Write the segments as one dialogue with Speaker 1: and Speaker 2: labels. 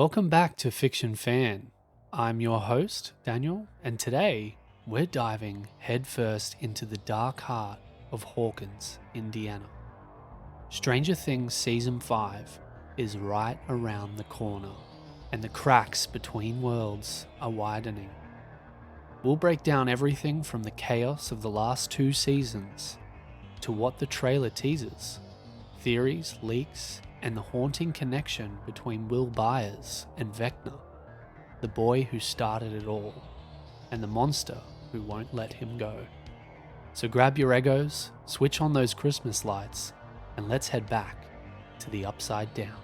Speaker 1: Welcome back to Fiction Fan. I'm your host, Daniel, and today we're diving headfirst into the dark heart of Hawkins, Indiana. Stranger Things Season 5 is right around the corner, and the cracks between worlds are widening. We'll break down everything from the chaos of the last 2 seasons to what the trailer teases, theories, leaks, and the haunting connection between Will Byers and Vecna, the boy who started it all, and the monster who won't let him go. So grab your Egos, switch on those Christmas lights, and let's head back to the Upside Down.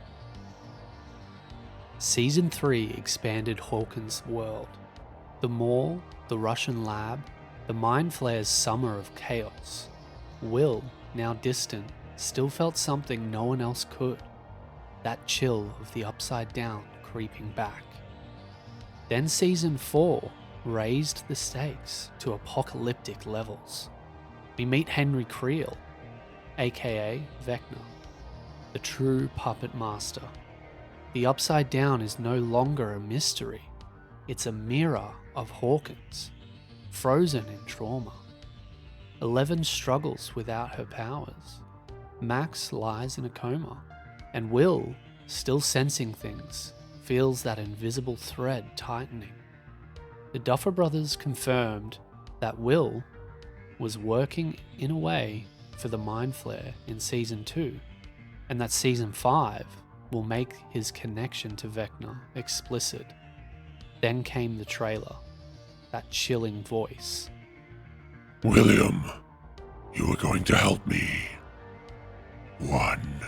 Speaker 1: Season 3 expanded Hawkins' world. The mall, the Russian lab, the Mind Flayer's summer of chaos. Will, now distant, still felt something no one else could. That chill of the Upside Down creeping back. Then Season 4 raised the stakes to apocalyptic levels. We meet Henry Creel, aka Vecna, the true puppet master. The Upside Down is no longer a mystery. It's a mirror of Hawkins, frozen in trauma. Eleven struggles without her powers. Max lies in a coma, and Will, still sensing things, feels that invisible thread tightening. The Duffer Brothers confirmed that Will was working in a way for the Mind Flayer in Season 2, and that Season 5 will make his connection to Vecna explicit. Then came the trailer, that chilling voice.
Speaker 2: William, you are going to help me. One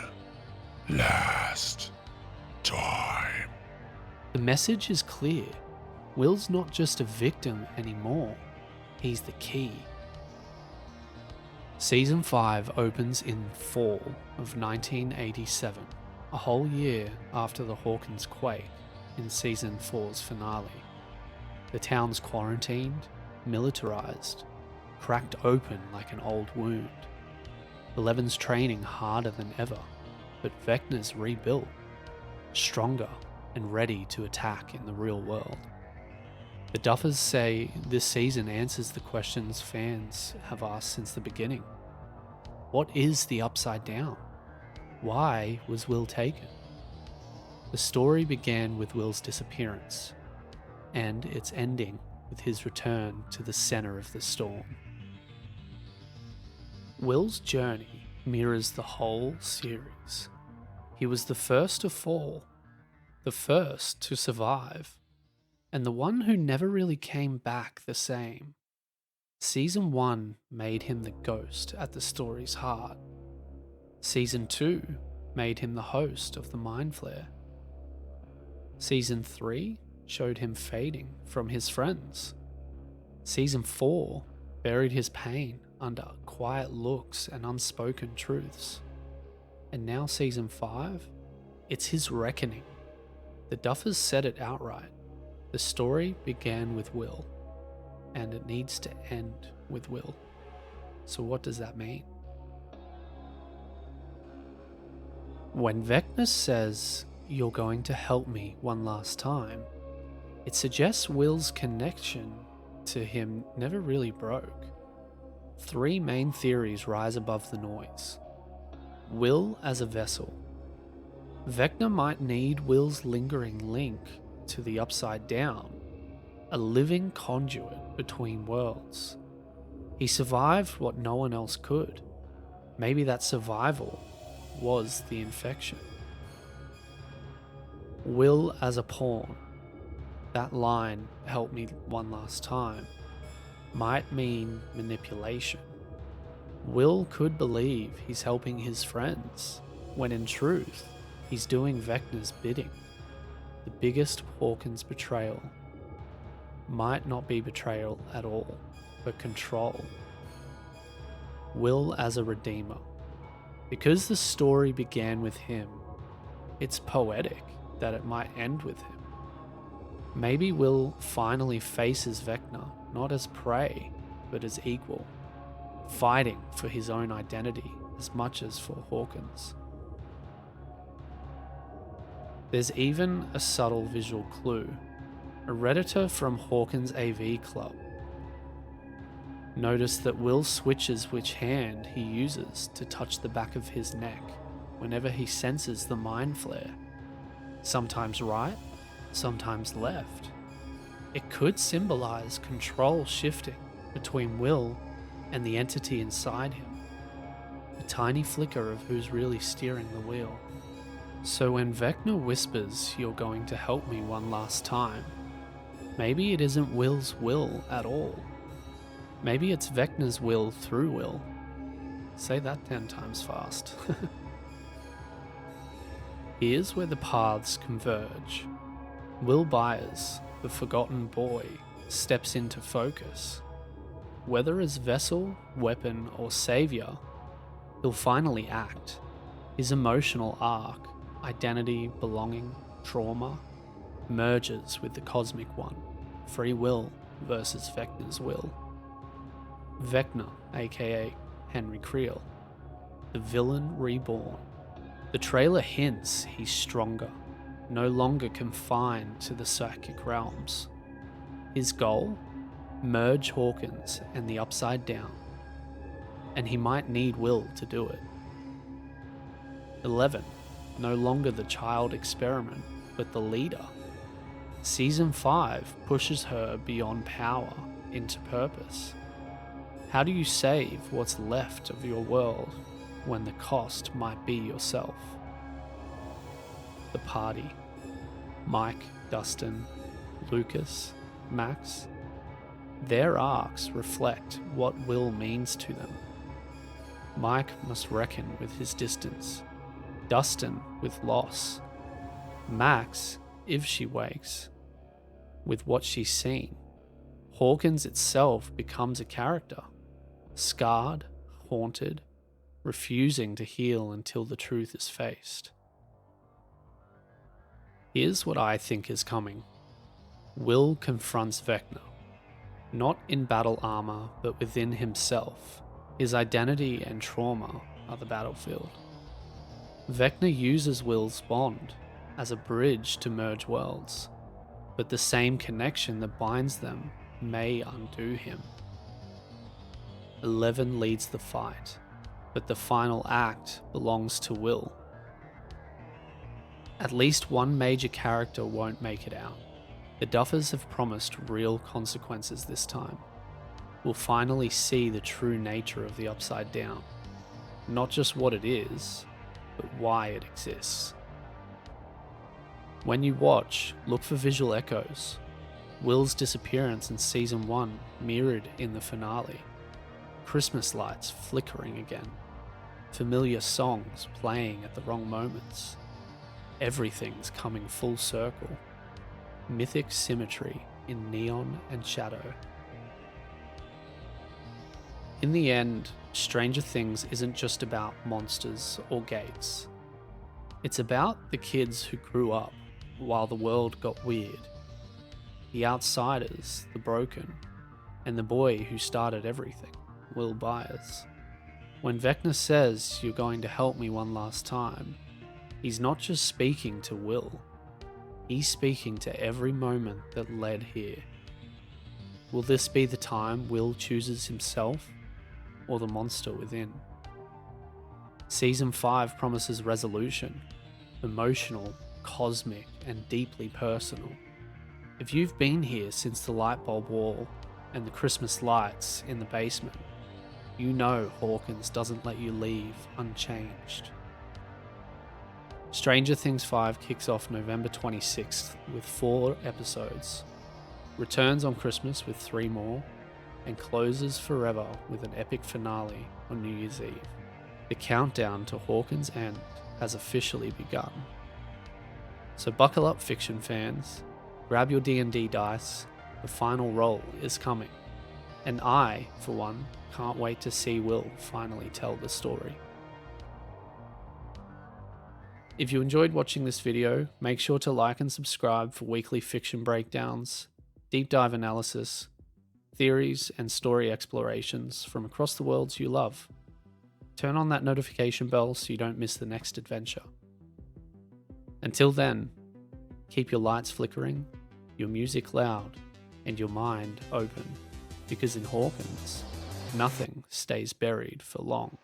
Speaker 2: last time.
Speaker 1: The message is clear. Will's not just a victim anymore, he's the key. Season 5 opens in fall of 1987, a whole year after the Hawkins quake in Season 4's finale. The town's quarantined, militarized, cracked open like an old wound. Eleven's training harder than ever, but Vecna's rebuilt, stronger and ready to attack in the real world. The Duffers say this season answers the questions fans have asked since the beginning. What is the Upside Down? Why was Will taken? The story began with Will's disappearance, and its ending with his return to the center of the storm. Will's journey mirrors the whole series. He was the first to fall, the first to survive, and the one who never really came back the same. Season 1 made him the ghost at the story's heart. Season 2 made him the host of the Mind Flayer. Season 3 showed him fading from his friends. Season 4 buried his pain under quiet looks and unspoken truths. And now Season 5, it's his reckoning. The Duffers said it outright. The story began with Will, and it needs to end with Will. So what does that mean? When Vecna says, "You're going to help me one last time," it suggests Will's connection to him never really broke. 3 main theories rise above the noise. Will as a vessel. Vecna might need Will's lingering link to the Upside Down, a living conduit between worlds. He survived what no one else could. Maybe that survival was the infection. Will as a pawn. That line, "help me one last time," might mean manipulation. Will could believe he's helping his friends, when in truth, he's doing Vecna's bidding. The biggest Hawkins betrayal might not be betrayal at all, but control. Will as a redeemer. Because the story began with him, it's poetic that it might end with him. Maybe Will finally faces Vecna, not as prey, but as equal, fighting for his own identity as much as for Hawkins. There's even a subtle visual clue. A Redditor from Hawkins AV Club. Notice that Will switches which hand he uses to touch the back of his neck whenever he senses the mind flare. Sometimes right, sometimes left. It could symbolize control shifting between Will and the entity inside him. A tiny flicker of who's really steering the wheel. So when Vecna whispers you're going to help me one last time, maybe it isn't Will's will at all. Maybe it's Vecna's will through Will. Say that 10 times fast. Here's where the paths converge. Will Byers, the forgotten boy, steps into focus. Whether as vessel, weapon, or savior, he'll finally act. His emotional arc, identity, belonging, trauma, merges with the cosmic one. Free will versus Vecna's will. Vecna, aka Henry Creel, the villain reborn. The trailer hints he's stronger, no longer confined to the psychic realms. His goal? Merge Hawkins and the Upside Down. And he might need Will to do it. 11. No longer the child experiment, but the leader. Season 5 pushes her beyond power into purpose. How do you save what's left of your world when the cost might be yourself? The party. Mike, Dustin, Lucas, Max. Their arcs reflect what Will means to them. Mike must reckon with his distance. Dustin with loss. Max, if she wakes, with what she's seen. Hawkins itself becomes a character. Scarred, haunted, refusing to heal until the truth is faced. Here's what I think is coming. Will confronts Vecna, not in battle armor, but within himself. His identity and trauma are the battlefield. Vecna uses Will's bond as a bridge to merge worlds, but the same connection that binds them may undo him. 11 leads the fight, but the final act belongs to Will. At least one major character won't make it out. The Duffers have promised real consequences this time. We'll finally see the true nature of the Upside Down. Not just what it is, but why it exists. When you watch, look for visual echoes. Will's disappearance in Season 1 mirrored in the finale. Christmas lights flickering again. Familiar songs playing at the wrong moments. Everything's coming full circle. Mythic symmetry in neon and shadow. In the end, Stranger Things isn't just about monsters or gates. It's about the kids who grew up while the world got weird. The outsiders, the broken, and the boy who started everything, Will Byers. When Vecna says you're going to help me one last time, he's not just speaking to Will. He's speaking to every moment that led here. Will this be the time Will chooses himself or the monster within? Season 5 promises resolution, emotional, cosmic, and deeply personal. If you've been here since the light bulb wall and the Christmas lights in the basement, you know Hawkins doesn't let you leave unchanged. Stranger Things 5 kicks off November 26th with 4 episodes, returns on Christmas with 3 more, and closes forever with an epic finale on New Year's Eve. The countdown to Hawkins' end has officially begun. So buckle up, fiction fans, grab your D&D dice, the final roll is coming, and I, for one, can't wait to see Will finally tell the story. If you enjoyed watching this video, make sure to like and subscribe for weekly fiction breakdowns, deep dive analysis, theories, and story explorations from across the worlds you love. Turn on that notification bell so you don't miss the next adventure. Until then, Keep your lights flickering, your music loud, and your mind open, because in Hawkins, nothing stays buried for long.